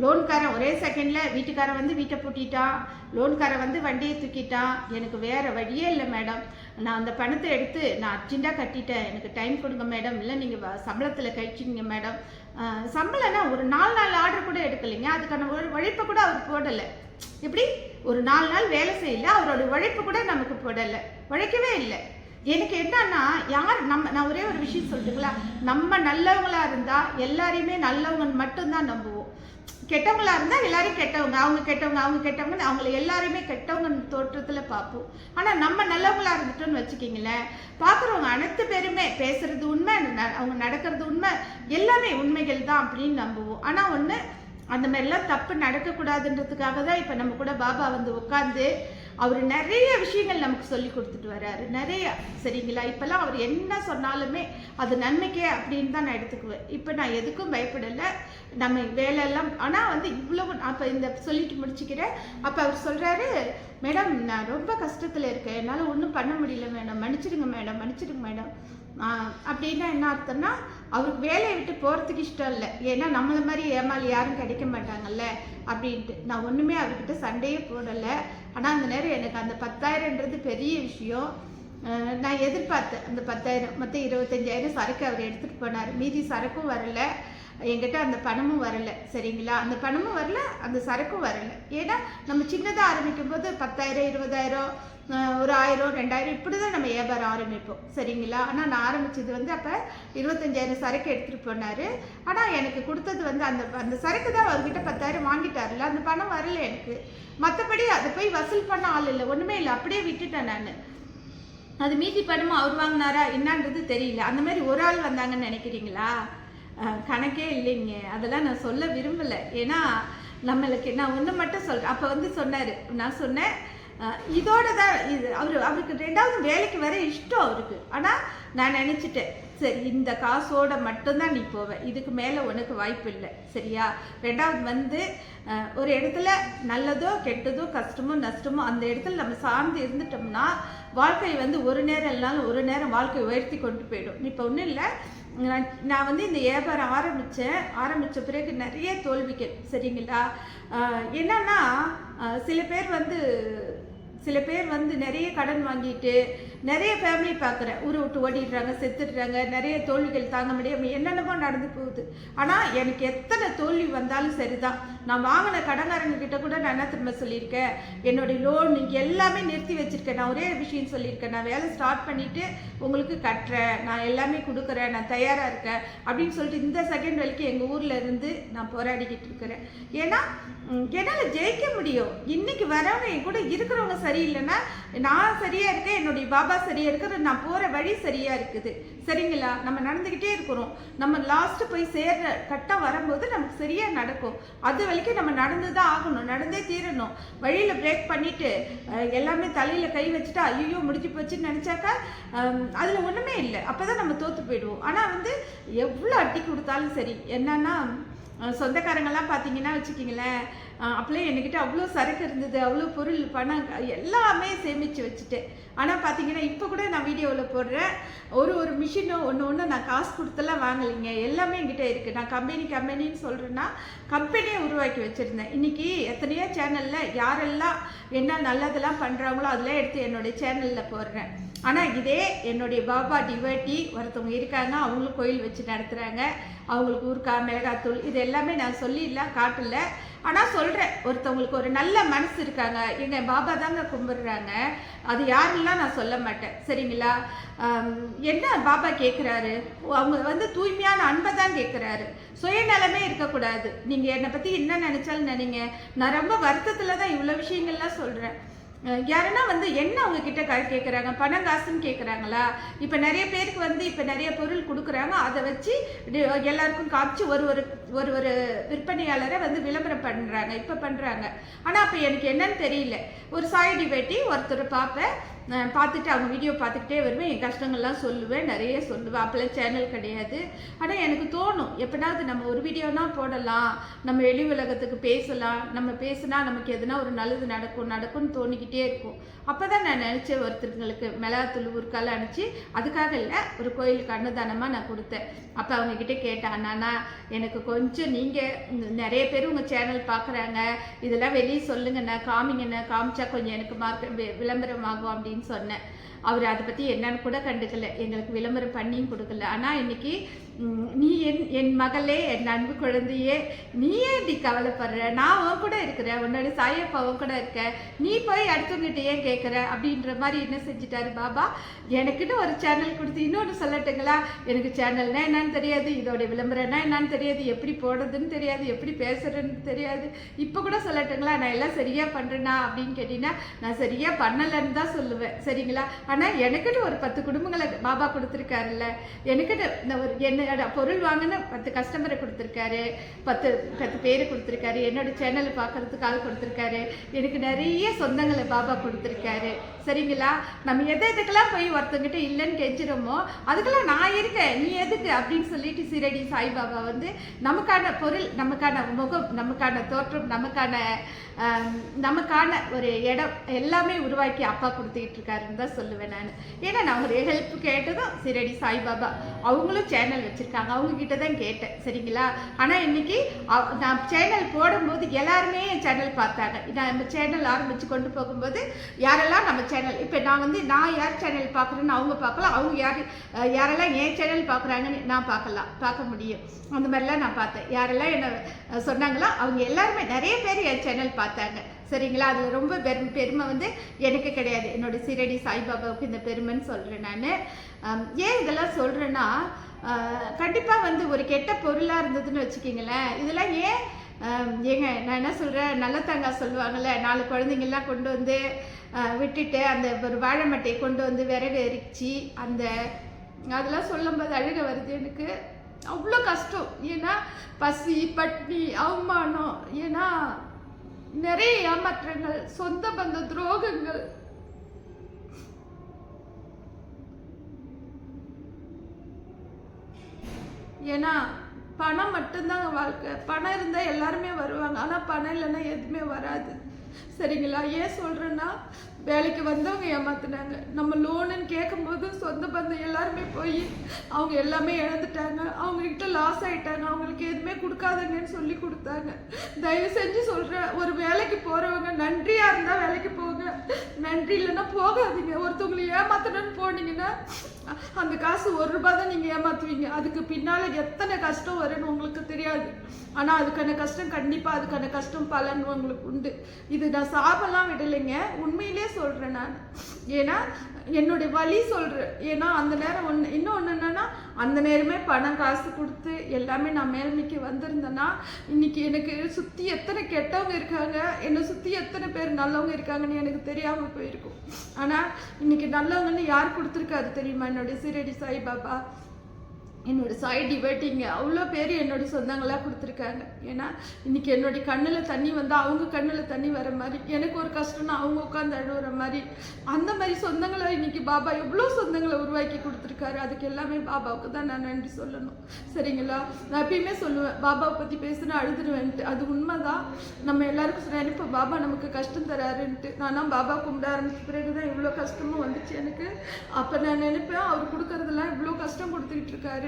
லோன்காரன் ஒரே செகண்டில் வீட்டுக்காரன் வந்து வீட்டை பூட்டிட்டான், லோன்காரன் வந்து வண்டியை தூக்கிட்டான், எனக்கு வேறு வழியே இல்லை மேடம், நான் அந்த பணத்தை எடுத்து நான் அர்ஜென்ட்டாக கட்டிட்டேன், எனக்கு டைம் கொடுங்க மேடம், இல்லை நீங்கள் சம்பளத்தில் கழிச்சிங்க மேடம். சம்பளம்னா ஒரு 4 நாள் ஆர்டர் கூட எடுக்கலைங்க, அதுக்கான ஒரு உழைப்பை கூட அவர் போடலை. இப்படி ஒரு 4 நாள் வேலை செய்யல, அவரோட உழைப்பு கூட நமக்கு போடலை, உழைக்கவே இல்லை. எனக்கு என்னன்னா நான் ஒரே ஒரு விஷயம் சொல்லிட்டுங்களா, நம்ம நல்லவங்களா இருந்தால் எல்லாரையுமே நல்லவங்க மட்டும்தான் நம்புவோம். கெட்டவங்களா இருந்தால் எல்லாரும் கெட்டவங்க, அவங்க கெட்டவங்கன்னு அவங்கள எல்லாருமே கெட்டவங்க தோற்றத்தில் பார்ப்போம். ஆனால் நம்ம நல்லவங்களா இருந்துட்டோன்னு வச்சுக்கிங்களேன், பார்க்குறவங்க அனைத்து பேருமே பேசுறது உண்மை, அவங்க நடக்கிறது உண்மை, எல்லாமே உண்மைகள் தான் அப்படின்னு நம்புவோம். ஆனால் ஒன்று, அந்த மாதிரிலாம் தப்பு நடக்கக்கூடாதுன்றதுக்காக தான் இப்போ நம்ம கூட பாபா வந்து உட்காந்து அவர் நிறைய விஷயங்கள் நமக்கு சொல்லி கொடுத்துட்டு வர்றாரு, நிறைய. சரிங்களா? இப்போல்லாம் அவர் என்ன சொன்னாலுமே அது நன்மைக்கே அப்படின்னு தான் நான் எடுத்துக்குவேன். இப்போ நான் எதுக்கும் பயப்படலை, நம்ம வேலையெல்லாம். ஆனால் வந்து இவ்வளவு அப்போ இந்த சொல்லிட்டு முடிச்சுக்கிறேன். அப்போ அவர் சொல்கிறாரு, மேடம் நான் ரொம்ப கஷ்டத்தில் இருக்கேன், என்னால் ஒன்றும் பண்ண முடியல மேடம், மன்னிச்சிடுங்க மேடம். அப்படின்னா என்ன அர்த்தம்னா, அவருக்கு வேலையை விட்டு போகிறதுக்கு இஷ்டம் இல்லை, ஏன்னா நம்மள மாதிரி ஏமாளி யாரும் கிடைக்க மாட்டாங்கல்ல அப்படின்ட்டு. நான் ஒன்றுமே அவர்கிட்ட சண்டையே போடலை. ஆனால் அந்த நேரம் எனக்கு அந்த 10,000ன்றது பெரிய விஷயம். நான் எதிர்பார்த்தேன் அந்த 10,000, மொத்தம் 25,000 சரக்கு அவர் எடுத்துகிட்டு போனார். மீதி சரக்கும் வரலை, என்கிட்ட அந்த பணமும் வரலை. சரிங்களா? அந்த பணமும் வரல, அந்த சரக்கும் வரலை. ஏன்னா நம்ம சின்னதாக ஆரம்பிக்கும் போது 10,000, 20,000, ஒரு 1000, 2000 இப்படி தான் நம்ம வியாபாரம் ஆரம்பிப்போம். சரிங்களா? ஆனால் நான் ஆரம்பித்தது வந்து அப்போ 25,000 சரக்கு எடுத்துகிட்டு போனார். ஆனால் எனக்கு கொடுத்தது வந்து அந்த சரக்கு தான் அவர்கிட்ட 10,000 வாங்கிட்டார்ல, அந்த பணம் வரலை எனக்கு. மற்றபடி அதை போய் வசூல் பண்ண ஆள் இல்லை, ஒன்றுமே இல்லை, அப்படியே விட்டுட்டேன் நான். அது மீதி பணமும் அவர் வாங்கினாரா என்னன்றது தெரியல. அந்த மாதிரி ஒரு ஆள் வந்தாங்கன்னு நினைக்கிறீங்களா? கணக்கே இல்லைங்க. அதெல்லாம் நான் சொல்ல விரும்பலை. ஏன்னா நம்மளுக்கு நான் ஒன்று மட்டும் சொல்கிறேன். அப்போ வந்து சொன்னார், நான் சொன்னேன் இதோட தான் இது அவருக்கு 2வது வேலைக்கு வர இஷ்டம் அவருக்கு. ஆனால் நான் நினச்சிட்டேன், சரி இந்த காசோட மட்டும்தான் நீ போவ, இதுக்கு மேலே உனக்கு வாய்ப்பு இல்லை. சரியா? 2வது வந்து ஒரு இடத்துல நல்லதோ கெட்டதோ கஷ்டமோ நஷ்டமோ அந்த இடத்துல நம்ம சார்ந்து இருந்துட்டோம்னா வாழ்க்கை வந்து ஒரு நேரம் இல்லைனாலும் ஒரு நேரம் வாழ்க்கை உயர்த்தி கொண்டு போயிடும். இப்போ ஒன்றும் இல்லை, நான் வந்து இந்த வியாபாரம் ஆரம்பித்த பிறகு நிறைய தோல்விகள். சரிங்களா? என்னன்னா சில பேர் வந்து நிறைய கடன் வாங்கிட்டு நிறைய ஃபேமிலி பார்க்குறேன், ஊரை விட்டு ஓடிடுறாங்க, செத்துடுறாங்க, நிறைய தோல்விகள் தாங்க முடியாமல் என்னென்னமோ நடந்து போகுது. ஆனால் எனக்கு எத்தனை தோல்வி வந்தாலும் சரிதான், நான் வாங்கின கடன்காரங்க கிட்ட கூட நான் என்ன திரும்ப சொல்லியிருக்கேன், என்னுடைய லோன் எல்லாமே நிறுத்தி வச்சுருக்கேன். நான் ஒரே விஷயம் சொல்லியிருக்கேன், நான் வேலை ஸ்டார்ட் பண்ணிவிட்டு உங்களுக்கு கட்டுறேன், நான் எல்லாமே கொடுக்குறேன், நான் தயாராக இருக்கேன் அப்படின்னு சொல்லிட்டு இந்த செகண்ட் வரைக்கும் எங்கள் ஊரில் இருந்து நான் போராடிக்கிட்டு இருக்கிறேன். ஏன்னா என்னால் ஜெயிக்க முடியும். இன்னைக்கு வரவங்க என் கூட இருக்கிறவங்க சரியில்லைன்னா நான் சரியாக இருக்கேன், என்னுடைய பாபா சரியாக இருக்கிற, நான் போகிற வழி சரியாக இருக்குது. சரிங்களா? நம்ம நடந்துக்கிட்டே இருக்கிறோம், நம்ம லாஸ்ட்டு போய் சேர்ற கட்டம் வரும்போது நமக்கு சரியாக நடக்கும். அது வரைக்கும் நம்ம நடந்து தான் ஆகணும், நடந்தே தீரணும். வழியில் பிரேக் பண்ணிவிட்டு எல்லாமே தலையில் கை வச்சுட்டா ஐயோ முடிஞ்சு போச்சுன்னு நினச்சாக்கா அதில் ஒன்றுமே இல்லை, அப்போ தான் நம்ம தோற்று போயிடுவோம். ஆனால் வந்து எவ்வளோ அட்டி கொடுத்தாலும் சரி, என்னன்னா சொந்தக்காரங்கெல்லாம் பார்த்தீங்கன்னா வச்சுக்கிங்களேன், அப்போலாம் என்கிட்ட அவ்வளோ சரக்கு இருந்தது, அவ்வளோ பொருள் பணம் எல்லாமே சேமித்து வச்சுட்டேன். ஆனால் பார்த்தீங்கன்னா இப்போ கூட நான் வீடியோவில் போடுறேன், ஒரு மிஷினும் ஒன்று நான் காசு கொடுத்தெல்லாம் வாங்கலைங்க, எல்லாமே என்கிட்ட இருக்குது. நான் கம்பெனின்னு சொல்கிறேன்னா கம்பெனியை உருவாக்கி வச்சுருந்தேன். இன்றைக்கி எத்தனையோ சேனலில் யாரெல்லாம் என்ன நல்லதெல்லாம் பண்ணுறாங்களோ அதெல்லாம் எடுத்து என்னுடைய சேனலில் போடுறேன். ஆனால் இதே என்னுடைய பாபா டிவோட்டி ஒருத்தவங்க இருக்காங்க, அவங்களும் கோயில் வச்சு நடத்துகிறாங்க, அவங்களுக்கு ஊறுகாய் மிளகாத்தூள் இது எல்லாமே நான் சொல்லிடலாம் காட்டல. ஆனால் சொல்கிறேன், ஒருத்தவங்களுக்கு ஒரு நல்ல மனசு இருக்காங்க, எங்கள் பாபா தாங்க கும்பிடுறாங்க, அது யாருலாம் நான் சொல்ல மாட்டேன். சரிங்களா? என்ன பாபா கேட்குறாரு, அவங்க வந்து தூய்மையான அன்பை தான் கேட்குறாரு, சுயநலமே இருக்கக்கூடாது. நீங்கள் என்னை பற்றி என்ன நினச்சாலும் நினைங்க. நான் ரொம்ப வருத்தத்தில் தான் இவ்வளோ விஷயங்கள்லாம் சொல்கிறேன். யாருன்னா வந்து என்ன அவங்க கிட்ட கேட்குறாங்க, பணம் காசுன்னு கேட்குறாங்களா? இப்போ நிறைய பேருக்கு வந்து இப்போ நிறைய பொருள் கொடுக்குறாங்க, அதை வச்சு எல்லாருக்கும் காமிச்சு ஒரு விற்பனையாளரை வந்து விளம்பரம் பண்ணுறாங்க, இப்போ பண்ணுறாங்க. ஆனால் அப்போ எனக்கு என்னன்னு தெரியல, ஒரு சாய் டிவேட்டி ஒருத்தர் பார்ப்பேன், பார்த்துட்டு அவங்க வீடியோ பார்த்துக்கிட்டே வருவேன், என் கஷ்டங்கள்லாம் சொல்லுவேன், நிறைய சொல்லுவேன். அப்போல்லாம் சேனல் கிடையாது. ஆனால் எனக்கு தோணும் எப்போனாவது நம்ம ஒரு வீடியோனா போடலாம், நம்ம வெளி உலகத்துக்கு பேசலாம், நம்ம பேசினா நமக்கு எதுனா ஒரு நல்லது நடக்கும்னு தோணிக்கிட்டே இருக்கும். அப்போ தான் நான் நினச்சேன் ஒருத்தருங்களுக்கு மிளகாத்தூள் ஊருக்கால அனுப்பிச்சு, அதுக்காக இல்லை, ஒரு கோயிலுக்கு அன்னதானமாக நான் கொடுத்தேன். அப்போ அவங்கக்கிட்ட கேட்டேன், அண்ணா எனக்கு கொஞ்சம் நீங்கள் நிறைய பேர் உங்கள் சேனல் பார்க்குறாங்க, இதெல்லாம் வெளியே சொல்லுங்கண்ணா, காமிங்கண்ணா, காமிச்சா கொஞ்சம் எனக்கு விளம்பரம் ஆகும் அப்படின்னு சொன்னேன். அவர் அதை பற்றி என்னன்னு கூட கண்டுக்கல, எங்களுக்கு விளம்பரம் பண்ணியும் கொடுக்கல. ஆனால் இன்னைக்கு நீ என் மகளே, என் அன்பு குழந்தையே, நீயே இப்படி கவலைப்படுற, நான் உன் கூட இருக்கிறேன், உன்னோட சாயப்பா உன் கூட இருக்க, நீ போய் அடுத்தவங்கிட்ட ஏன் கேட்குற அப்படின்ற மாதிரி என்ன செஞ்சுட்டாரு பாபா, எனக்குன்னு ஒரு சேனல் கொடுத்து. இன்னொன்று சொல்லட்டுங்களா, எனக்கு சேனல்னா என்னன்னு தெரியாது, இதோட விளம்பரம்னா என்னன்னு தெரியாது, எப்படி போடுறதுன்னு தெரியாது, எப்படி பேசுறதுன்னு தெரியாது. இப்போ கூட சொல்லட்டுங்களா, நான் எல்லாம் சரியாக பண்ணுறேன்னா அப்படின்னு கேட்டிங்கன்னா நான் சரியாக பண்ணலைன்னு தான் சொல்லுவேன், சரிங்களா. ஆனால் எனக்குன்னு ஒரு 10 குடும்பங்களை பாபா கொடுத்துருக்காருல்ல, எனக்குன்னு ஒரு என்னோட பொருள் வாங்கின 10 கஸ்டமரை கொடுத்துருக்காரு, 10 பேர் கொடுத்துருக்காரு, என்னோட சேனலை பார்க்கறதுக்காக கொடுத்துருக்காரு, எனக்கு நிறைய சொந்தங்களை பாபா கொடுத்துருக்காரு, சரிங்களா. நம்ம எதுக்கெல்லாம் போய் ஒருத்தங்கிட்ட இல்லைன்னு கெஞ்சிரோமோ அதுக்கெல்லாம் நான் இருக்கேன், நீ எதுக்கு அப்படின்னு சொல்லிட்டு சீரடி சாய்பாபா வந்து நமக்கான பொருள், நமக்கான முகம், நமக்கான தோற்றம், நமக்கான ஒரு இடம் எல்லாமே உருவாக்கி அப்பா கொடுத்துக்கிட்டு இருக்காருன்னு தான் சொல்லுவேன் நான். ஏன்னா நான் ஒரு ஹெல்ப் கேட்டதும் சீரடி சாய்பாபா அவங்களும் சேனல் வச்சுருக்காங்க, அவங்கக்கிட்ட தான் கேட்டேன், சரிங்களா. ஆனால் இன்னைக்கு நான் சேனல் போடும்போது எல்லாருமே என் சேனல் பார்த்தாங்க. நம்ம சேனல் ஆரம்பித்து கொண்டு போகும்போது யாரெல்லாம் நம்ம சேனல், இப்போ நான் யார் சேனல் பார்க்குறேன்னு அவங்க பார்க்கலாம், அவங்க யாரெல்லாம் என் சேனல் பார்க்குறாங்கன்னு நான் பார்க்க முடியும். அந்த மாதிரிலாம் நான் பார்த்தேன். யாரெல்லாம் என்ன சொன்னாங்களோ அவங்க எல்லாருமே நிறைய பேர் என் சேனல் பார்த்தாங்க, சரிங்களா. அதில் ரொம்ப பெருமை வந்து எனக்கு கிடையாது, என்னோட சீரடி சாய்பாபாவுக்கு இந்த பெருமைன்னு சொல்கிறேன் நான். ஏன் இதெல்லாம் சொல்கிறேன்னா, கண்டிப்பாக வந்து ஒரு கெட்ட பொருளாக இருந்ததுன்னு வச்சுக்கிங்களேன், இதெல்லாம் ஏன் ஏங்க நான் என்ன சொல்கிறேன், நல்ல தேங்காய் சொல்லுவாங்கள்ல, 4 குழந்தைங்கள்லாம் கொண்டு வந்து விட்டுட்டு அந்த ஒரு வாழை மட்டையை கொண்டு வந்து விறகு எரிச்சு அதெல்லாம் சொல்லும்போது அழுக வருது எனக்கு. அவ்வளோ கஷ்டம். ஏன்னா பசி, பட்னி, அவமானம், ஏன்னா நிறைய ஏமாற்றங்கள், சொந்த பந்த துரோகங்கள். ஏன்னா பணம் மட்டும்தாங்க வாழ்க்கை. பணம் இருந்தால் எல்லாருமே வருவாங்க, ஆனால் பணம் இல்லைன்னா எதுவுமே வராது, சரிங்களா. ஏன் சொல்கிறேன்னா, வேலைக்கு வந்தவங்க ஏமாத்துனாங்க, நம்ம லோனுன்னு கேட்கும்போது சொந்த பந்தம் எல்லாருமே போய் அவங்க எல்லாமே இழந்துட்டாங்க, அவங்கக்கிட்ட லாஸ் ஆகிட்டாங்க, அவங்களுக்கு எதுவுமே கொடுக்காதங்கன்னு சொல்லி கொடுத்தாங்க. தயவு செஞ்சு சொல்கிறேன், ஒரு வேலைக்கு போகிறவங்க நன்றியாக இருந்தால் வேலைக்கு போங்க, நன்றி இல்லைன்னா போகாதீங்க. ஒருத்தவங்களை ஏமாத்தணும்னு போனீங்கன்னா அந்த காசு 1 ரூபா தான் நீங்கள் ஏமாற்றுவீங்க, அதுக்கு பின்னால் எத்தனை கஷ்டம் வரும்னு உங்களுக்கு தெரியாது. ஆனால் அதுக்கான கஷ்டம் கண்டிப்பாக, அதுக்கான கஷ்டம் பலன் உங்களுக்கு உண்டு. இது நான் சாபெல்லாம் விடலைங்க, உண்மையிலே சொல்கிறேன் நான். ஏன்னா என்னுடைய வழி சொல்கிறேன். ஏன்னா அந்த நேரம் இன்னொன்று என்னென்னா, அந்த நேரமே பணம் காசு கொடுத்து எல்லாமே நான் மேல்மைக்கு வந்திருந்தேன்னா இன்னைக்கு எனக்கு சுற்றி எத்தனை கெட்டவங்க இருக்காங்க, என்னை சுற்றி எத்தனை பேர் நல்லவங்க இருக்காங்கன்னு எனக்கு தெரியாமல் போயிருக்கும். ஆனால் இன்னைக்கு நல்லவங்கன்னு யார் கொடுத்துருக்காரு தெரியுமா? என்னுடைய சீரடி சாய்பாபா, என்னோட சாய் டிபேட்டிங்க அவ்வளோ பேர் என்னுடைய சொந்தங்களாக கொடுத்துருக்காங்க. ஏன்னா இன்றைக்கி என்னுடைய கண்ணில் தண்ணி வந்தால் அவங்க கண்ணில் தண்ணி வர மாதிரி, எனக்கு ஒரு கஷ்டம்னா அவங்க உட்காந்து அழுகிற மாதிரி, அந்த மாதிரி சொந்தங்களை இன்றைக்கி பாபா எவ்வளோ சொந்தங்களை உருவாக்கி கொடுத்துருக்காரு. அதுக்கு எல்லாமே பாபாவுக்கு தான் நான் நன்றி சொல்லணும், சரிங்களா. நான் எப்பயுமே சொல்லுவேன், பாபாவை பற்றி பேசுனா அழுதுருவேன்ட்டு. அது உண்மைதான். நம்ம எல்லாருக்கும் நினைப்போம் பாபா நமக்கு கஷ்டம் தராருன்ட்டு. நானும் பாபா கும்பிட ஆரம்பிச்ச பிறகு தான் இவ்வளோ கஷ்டமும் வந்துச்சு எனக்கு. அப்போ நான் நினைப்பேன், அவர் கொடுக்கறதெல்லாம் இவ்வளோ கஷ்டம் கொடுத்துக்கிட்டு இருக்காரு,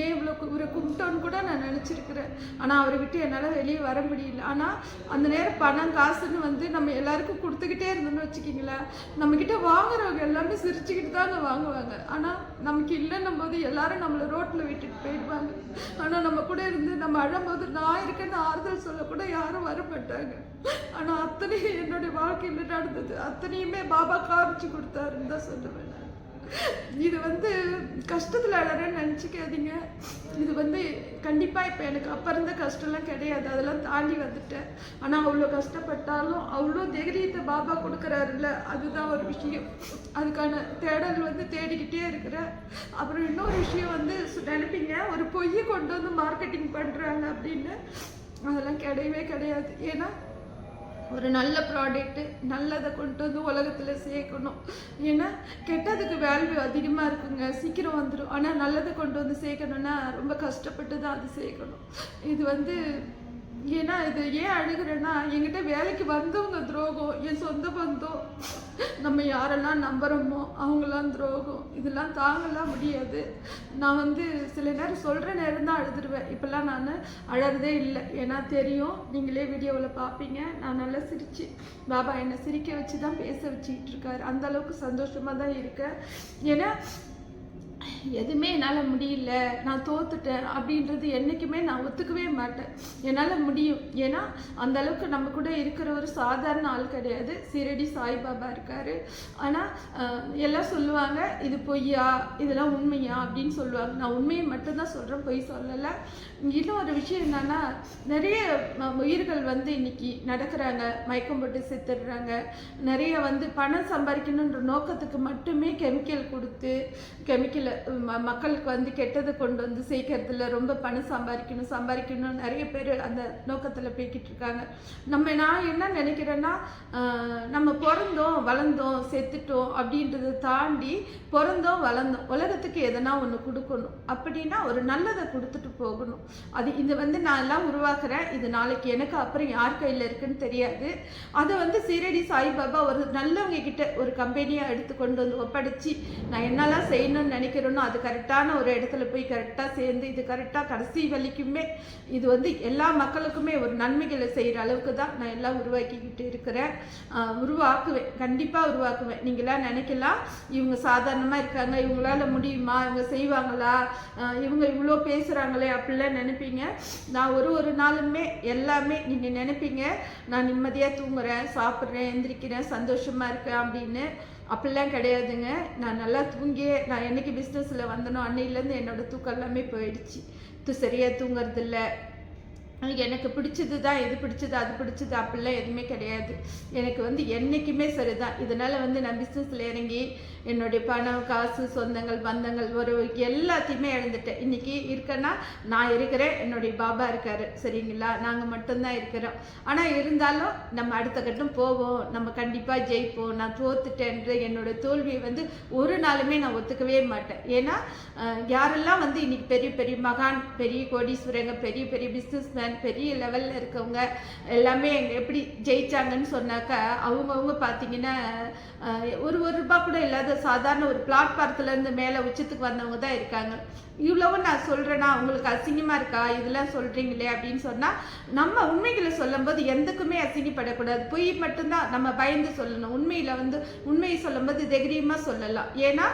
ஏன் இவ்வளோ இவரை கும்பிட்டோன்னு கூட நான் நினச்சிருக்கிறேன். ஆனால் அவரை விட்டு என்னால் வெளியே வர முடியல. ஆனால் அந்த நேரம் பணம் காசுன்னு வந்து நம்ம எல்லாருக்கும் கொடுத்துக்கிட்டே இருந்தோம்னு வச்சுக்கிங்களேன், நம்மக்கிட்ட வாங்குறவங்க எல்லாமே சிரிச்சுக்கிட்டு தாங்க வாங்குவாங்க. ஆனால் நமக்கு இல்லைன்னும் போது எல்லாரும் நம்மளை ரோட்டில் விட்டுட்டு போயிடுவாங்க. ஆனால் நம்ம கூட இருந்து நம்ம அழும்போது நான் இருக்கேன்னு ஆறுதல் சொல்லக்கூட யாரும் வர மாட்டாங்க. ஆனால் அத்தனையும் என்னுடைய வாழ்க்கையில் நடந்தது, அத்தனையுமே பாபா காமிச்சு கொடுத்தாருன்னு தான் சொல்லுவேன். இது வந்து கஷ்டத்தில் அழறேன்னு நினச்சிக்காதீங்க. இது வந்து கண்டிப்பாக இப்போ எனக்கு அப்போ இருந்த கஷ்டம்லாம் கிடையாது, அதெல்லாம் தாண்டி வந்துட்டேன். ஆனால் அவ்வளோ கஷ்டப்பட்டாலும் அவ்வளோ தைரியத்தை பாபா கொடுக்குறாருல்ல, அதுதான் ஒரு விஷயம். அதுக்கான தேடல் வந்து தேடிக்கிட்டே இருக்கிறேன். அப்புறம் இன்னொரு விஷயம் வந்து நினைப்பீங்க, ஒரு பொய்யை கொண்டு வந்து மார்க்கெட்டிங் பண்ணுறாங்க அப்படின்னு. அதெல்லாம் கிடையவே கிடையாது. ஏன்னா ஒரு நல்ல ப்ராடக்ட்டு நல்லதை கொண்டு வந்து உலகத்தில் சேர்க்கணும். ஏன்னா கெட்டதுக்கு வேல்யூ அதிகமாக இருக்குங்க, சீக்கிரம் வந்துடும். ஆனால் நல்லதை கொண்டு வந்து சேர்க்கணுன்னா ரொம்ப கஷ்டப்பட்டு தான் அது சேர்க்கணும். இது வந்து ஏன்னா இது ஏன் அழுகிறேன்னா, என்கிட்ட வேலைக்கு வந்தவங்க துரோகம், என் சொந்த பந்தம், நம்ம யாரெல்லாம் நம்புகிறோமோ அவங்களாம் துரோகம். இதெல்லாம் தாங்கலாம் முடியாது. நான் வந்து சில நேரம் சொல்கிற நேரம் தான் அழுதுருவேன். இப்போல்லாம் நான் அழறதே இல்லை. ஏன்னா தெரியும், நீங்களே வீடியோவில் பார்ப்பீங்க, நான் நல்லா சிரிச்சு பாபா என்னை சிரிக்க வச்சு தான் பேச வச்சுக்கிட்டு இருக்காரு. அந்தளவுக்கு சந்தோஷமாக தான் இருக்கேன். ஏன்னா எதுவுமே என்னால் முடியல, நான் தோத்துட்டேன் அப்படின்றது என்றைக்குமே நான் ஒத்துக்கவே மாட்டேன். என்னால் முடியும். ஏன்னா அந்த அளவுக்கு நம்ம கூட இருக்கிற ஒரு சாதாரண ஆள் கிடையாது. சீரடி சாய்பாபா இருக்கார். ஆனால் எல்லாம் சொல்லுவாங்க இது பொய்யா, இதெல்லாம் உண்மையா அப்படின்னு சொல்லுவாங்க. நான் உண்மையை மட்டும்தான் சொல்கிறேன், பொய் சொல்லலை. இன்னும் ஒரு விஷயம் என்னன்னா, நிறைய உயிர்கள் வந்து இன்னைக்கு நடக்கிறாங்க, மயக்கம் போட்டு செத்துடுறாங்க. நிறைய வந்து பணம் சம்பாதிக்கணுன்ற நோக்கத்துக்கு மட்டுமே கெமிக்கல் கொடுத்து கெமிக்கலை மக்களுக்கு வந்து கெட்டதை கொண்டு வந்து சேர்க்கறதுல ரொம்ப பணம் சம்பாதிக்கணும் நிறைய பேர் அந்த நோக்கத்தில் போய்கிட்டு இருக்காங்க. நான் என்ன நினைக்கிறேன்னா, நம்ம பிறந்தோம் வளர்ந்தோம் செத்துட்டோம் அப்படின்றத தாண்டி பிறந்தோம் வளர்ந்தோம், உலகத்துக்கு எதனா ஒன்று கொடுக்கணும். அப்படின்னா ஒரு நல்லதை கொடுத்துட்டு போகணும். அது இது வந்து நான் எல்லாம் உருவாக்குறேன். இது நாளைக்கு எனக்கு அப்புறம் யார் கையில் இருக்குன்னு தெரியாது. அதை வந்து சீரடி சாய்பாபா ஒரு நல்லவங்க கிட்ட ஒரு கம்பெனியாக எடுத்து கொண்டு வந்து ஒப்படைச்சி நான் என்னெல்லாம் செய்யணும்னு நினைக்கிறேனோ அது கரெக்டான ஒரு இடத்துல போய் கரெக்டாக சேர்ந்து இது கரெக்டாக கடைசி வலிக்குமே இது வந்து எல்லா மக்களுக்குமே ஒரு நன்மைகளை செய்கிற அளவுக்கு தான் நான் எல்லாம் உருவாக்கிக்கிட்டு இருக்கிறேன். உருவாக்குவேன், கண்டிப்பாக உருவாக்குவேன். நீங்களாம் நினைக்கலாம் இவங்க சாதாரணமாக இருக்காங்க, இவங்களால முடியுமா, இவங்க செய்வாங்களா, இவங்க இவ்வளோ பேசுகிறாங்களே அப்படிலாம் நினைப்பீங்க. நான் ஒரு நாளுமே எல்லாமே நீங்கள் நினைப்பீங்க நான் நிம்மதியாக தூங்குறேன், சாப்பிட்றேன், எந்திரிக்கிறேன், சந்தோஷமாக இருக்கேன் அப்படின்னு. அப்படிலாம் கிடையாதுங்க. நான் நல்லா தூங்கியே நான் என்னைக்கு பிஸ்னஸில் வந்தனோ அன்னையிலேருந்து என்னோடய தூக்கம் எல்லாமே போயிடுச்சு. சரியாக தூங்குறதில்ல. எனக்கு பிடிச்சது தான், எது பிடிச்சது அது பிடிச்சது அப்படிலாம் எதுவுமே கிடையாது. எனக்கு வந்து என்றைக்குமே சரிதான். இதனால் வந்து நான் பிஸ்னஸில் இறங்கி என்னுடைய பணம் காசு சொந்தங்கள் பந்தங்கள் ஒரு எல்லாத்தையுமே இழந்துட்டேன். இன்றைக்கி இருக்கேன்னா நான் இருக்கிறேன், என்னுடைய பாபா இருக்கார், சரிங்களா, நாங்கள் மட்டும்தான் இருக்கிறோம். ஆனால் இருந்தாலும் நம்ம அடுத்த கட்டம் போவோம், நம்ம கண்டிப்பாக ஜெயிப்போம். நான் தோத்துட்டேன்ற என்னோடய தோல்வியை வந்து ஒரு நாளுமே நான் ஒத்துக்கவே மாட்டேன். ஏன்னா யாரெல்லாம் வந்து இன்றைக்கி பெரிய பெரிய மகான், பெரிய கோடீஸ்வரங்க, பெரிய பெரிய பிஸ்னஸ் மேன், பெரிய லெவலில் இருக்கவங்க எல்லாமே எப்படி ஜெயிச்சாங்கன்னு சொன்னாக்கா அவங்கவுங்க பார்த்தீங்கன்னா ஒரு ரூபா கூட இல்லாத சாதாரண ஒரு பிளாட்பாரத்துலேருந்து மேலே உச்சத்துக்கு வந்தவங்க தான் இருக்காங்க. இவ்வளவு நான் சொல்கிறேன்னா உங்களுக்கு அசிங்கமாக இருக்கா இதெல்லாம் சொல்கிறீங்களே அப்படின்னு சொன்னால், நம்ம உண்மைகளை சொல்லும்போது எந்தக்குமே அசிங்கப்படக்கூடாது. பொய் மட்டும்தான் நம்ம பயந்து சொல்லணும். உண்மையில் வந்து உண்மையை சொல்லும்போது தைரியமாக சொல்லலாம். ஏன்னா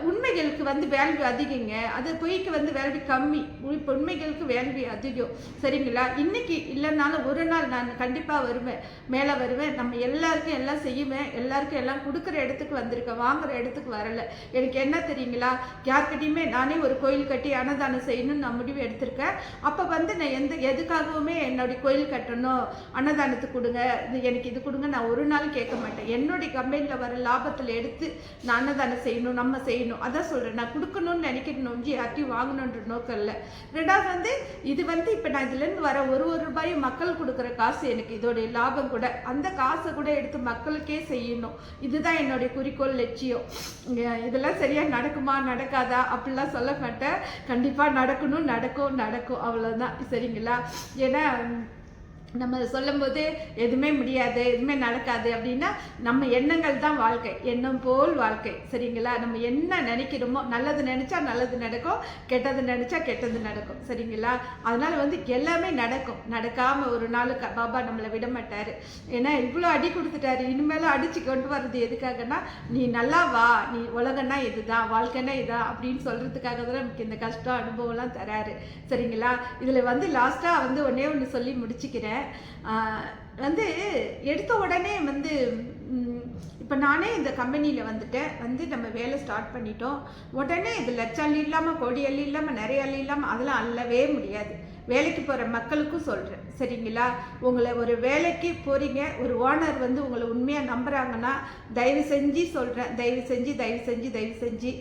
உண்மைகளுக்கு வந்து வேல்யூ அதிகங்க, அது பொய்க்கு வந்து வேல்யூ கம்மி. இப்போ உண்மைகளுக்கு வேல்யூ அதிகம், சரிங்களா. இன்னைக்கு இல்லைனாலும் ஒரு நாள் நான் கண்டிப்பாக வருவேன், மேலே வருவேன். நம்ம எல்லாருக்கும் எல்லாம் செய்யுவேன், எல்லாருக்கும் எல்லாம் கொடுக்குற இடத்துக்கு வந்திருக்கேன், வாங்குற இடத்துக்கு வரலை. எனக்கு என்ன தெரியுங்களா, யார்கிட்டையுமே நானே ஒரு கோயில் கட்டி அன்னதானம் செய்யணும்னு நான் முடிவு எடுத்திருக்கேன். அப்போ வந்து நான் எதுக்காகவுமே என்னுடைய கோயில் கட்டணும், அன்னதானத்துக்கு கொடுங்க, எனக்கு இது கொடுங்க நான் ஒரு நாள் கேட்க மாட்டேன். என்னுடைய கம்பெனியில் வர லாபத்தில் எடுத்து நான் அன்னதானம் செய்யணும், நம்ம செய்யணும், அதான் சொல்கிறேன். நான் கொடுக்கணும்னு நினைக்கணும், யார்ட்டையும் வாங்கணுன்ற நோக்கம் இல்லை. ரெண்டாவது வந்து இது வந்து இப்போ நான் இதுலேருந்து வர ஒரு ரூபாயும் மக்கள் கொடுக்குற காசு, எனக்கு இதோடைய லாபம் கூட, அந்த காசை கூட எடுத்து மக்களுக்கே செய்யணும். இதுதான் என்னுடைய குறிக்கோள், லட்சியம். இதெல்லாம் சரியாக நடக்குமா நடக்காதா அப்படிலாம் சொல்ல மாட்டேன். கண்டிப்பாக நடக்கணும், நடக்கும் அவ்வளோதான், சரிங்களா. ஏன்னா நம்ம சொல்லும்போது எதுவுமே முடியாது, எதுவுமே நடக்காது அப்படின்னா நம்ம எண்ணங்கள் தான் வாழ்க்கை, எண்ணம் போல் வாழ்க்கை, சரிங்களா. நம்ம என்ன நினைக்கிறோமோ, நல்லது நினச்சா நல்லது நடக்கும், கெட்டது நினச்சா கெட்டது நடக்கும், சரிங்களா. அதனால் வந்து எல்லாமே நடக்கும். நடக்காமல் ஒரு நாள் பாபா நம்மளை விட மாட்டார். ஏன்னா இவ்வளோ அடி கொடுத்துட்டாரு, இனிமேலும் அடித்து கொண்டு வர்றது எதுக்காகனா, நீ நல்லா வா, நீ உலகன்னா இதுதான், வாழ்க்கைன்னா இதுதான் அப்படின்னு சொல்கிறதுக்காக தான் நமக்கு இந்த கஷ்டம் அனுபவம்லாம் தராரு, சரிங்களா. இதில் வந்து லாஸ்ட்டாக வந்து ஒன்று சொல்லி முடிச்சுக்கிறேன். வந்து எடுத்த உடனே வந்து இப்போ நானே இந்த கம்பெனியில் வந்து நம்ம வேலை ஸ்டார்ட் பண்ணிட்டோம். உடனே இது லட்சம் அள்ளி இல்லாமல் கோடி அள்ளி இல்லாமல் நிறைய அள்ளி இல்லாமல் அதெல்லாம் அள்ளவே முடியாது. வேலைக்கு போகிற மக்களுக்கும் சொல்கிறேன், சரிங்களா. உங்களை ஒரு வேலைக்கு போகிறீங்க, ஒரு ஓனர் வந்து உங்களை உண்மையாக நம்புகிறாங்கன்னா தயவு செஞ்சு சொல்கிறேன், தயவு செஞ்சு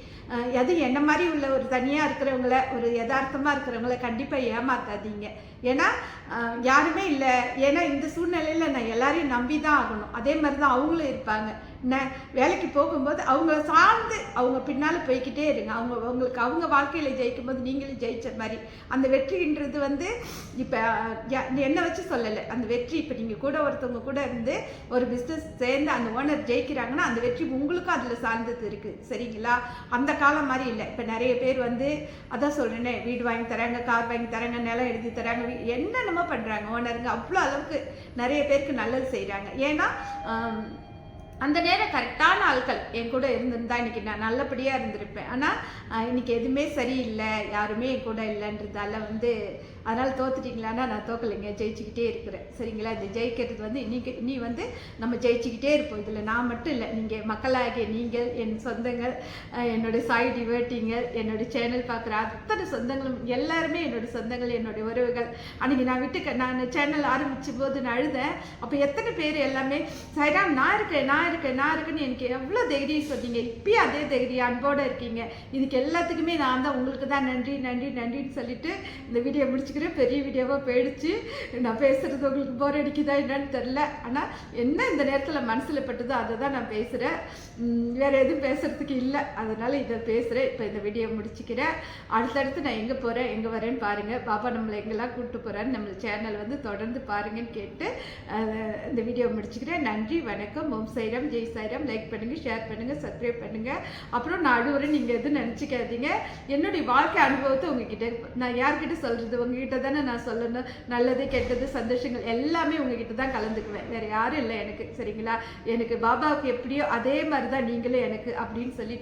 அது என்ன மாதிரி உள்ள ஒரு தனியாக இருக்கிறவங்கள, ஒரு யதார்த்தமாக இருக்கிறவங்கள கண்டிப்பாக ஏமாற்றாதீங்க. ஏன்னா யாருமே இல்லை. ஏன்னா இந்த சூழ்நிலையில் நான் எல்லா யாரையும் நம்பி தான் ஆகணும். அதே மாதிரி தான் அவங்களும் இருப்பாங்க. வேலைக்கு போகும்போது அவங்கள சார்ந்து அவங்க பின்னால் போய்கிட்டே இருங்க. அவங்களுக்கு அவங்க வாழ்க்கையில் ஜெயிக்கும் போது நீங்களும் ஜெயிச்ச மாதிரி. அந்த வெற்றின்றது வந்து இப்போ என்னை வச்சு சொல்லலை. அந்த வெற்றி இப்போ நீங்கள் கூட ஒருத்தவங்க கூட இருந்து ஒரு பிஸ்னஸ் சேர்ந்து அந்த ஓனர் ஜெயிக்கிறாங்கன்னா அந்த வெற்றி உங்களுக்கும் அதில் சார்ந்தது இருக்குது. சரிங்களா? அந்த காலம் மாதிரி இல்லை. இப்போ நிறைய பேர் வந்து அதான் சொல்கிறேனே, வீடு வாங்கி தராங்க, கார் வாங்கி தராங்க, நிலம் எழுதி தராங்க, என்னென்னமோ பண்ணுறாங்க ஓனருங்க. அவ்வளோ அளவுக்கு நிறைய பேருக்கு நல்லது செய்கிறாங்க. ஏன்னா அந்த நேரம் கரெக்டான ஆட்கள் என் கூட இருந்திருந்தா இன்றைக்கி நான் நல்லபடியாக இருந்திருப்பேன். ஆனால் இன்றைக்கி எதுவுமே சரியில்லை, யாருமே என் கூட இல்லைன்றதால வந்து அதனால் தோத்துட்டிங்களான்னா நான் தோக்கலைங்க, ஜெயிச்சுக்கிட்டே இருக்கிறேன். சரிங்களா? இந்த ஜெயிக்கிறது வந்து இனி வந்து நம்ம ஜெயிச்சுக்கிட்டே இருப்போம். இதில் நான் மட்டும் இல்லை, நீங்கள் மக்களாகிய நீங்கள், என் சொந்தங்கள், என்னுடைய சாய் டிவேட்டிங்கள், என்னுடைய சேனல் பார்க்குற அத்தனை சொந்தங்களும் எல்லாருமே என்னுடைய சொந்தங்கள், என்னுடைய உறவுகள். அன்றைக்கி நான் சேனல் ஆரம்பித்த போது நான் அழுதேன். அப்போ எத்தனை பேர் எல்லாமே சாய்ராம் நான் இருக்கேன்னு எனக்கு எவ்வளோ தைரியம் சொன்னீங்க. இப்பயும் அதே தைரியம் அன்போடு இருக்கீங்க. இதுக்கு எல்லாத்துக்குமே நான் தான் உங்களுக்கு தான் நன்றின்னு சொல்லிட்டு இந்த வீடியோ முடிச்சுக்கிறேன். பெரிய வீடியோவாக போயிடுச்சு. நான் பேசுகிறது உங்களுக்கு போர் அடிக்குதா என்னன்னு தெரில. ஆனால் என்ன இந்த நேரத்தில் மனசில் பட்டுதோ அதை தான் நான் பேசுகிறேன். வேறு எதுவும் பேசுகிறதுக்கு இல்லை. அதனால் இதை பேசுகிறேன். இப்போ இந்த வீடியோ முடிச்சுக்கிறேன். அடுத்தடுத்து நான் எங்கே போகிறேன் எங்கே வரேன்னு பாருங்கள். பாப்பா நம்மளை எங்கெல்லாம் கூப்பிட்டு போகிறான்னு நம்ம சேனல் வந்து தொடர்ந்து பாருங்கன்னு கேட்டு இந்த வீடியோ முடிச்சுக்கிறேன். நன்றி, வணக்கம். ஓம் சாய்ராம், ஜெய் சாய்ராம். லைக் பண்ணுங்கள், ஷேர் பண்ணுங்கள், சப்ஸ்கிரைப் பண்ணுங்கள். அப்புறம் நான் அழுவுறேன் நீங்கள் எதுவும் நினச்சிக்காதீங்க. என்னுடைய வாழ்க்கை அனுபவத்தை உங்ககிட்ட நான் யார்கிட்ட சொல்கிறது? உங்ககிட்ட தானே நான் சொல்லணும். நல்லது கெட்டது சந்தோஷங்கள் எல்லாமே உங்ககிட்ட தான் கலந்துக்குவேன். வேறு யாரும் இல்லை எனக்கு. சரிங்களா? எனக்கு பாபாவுக்கு எப்படியோ அதே மாதிரி தான் நீங்களும் எனக்கு அப்படின்னு சொல்லிட்டு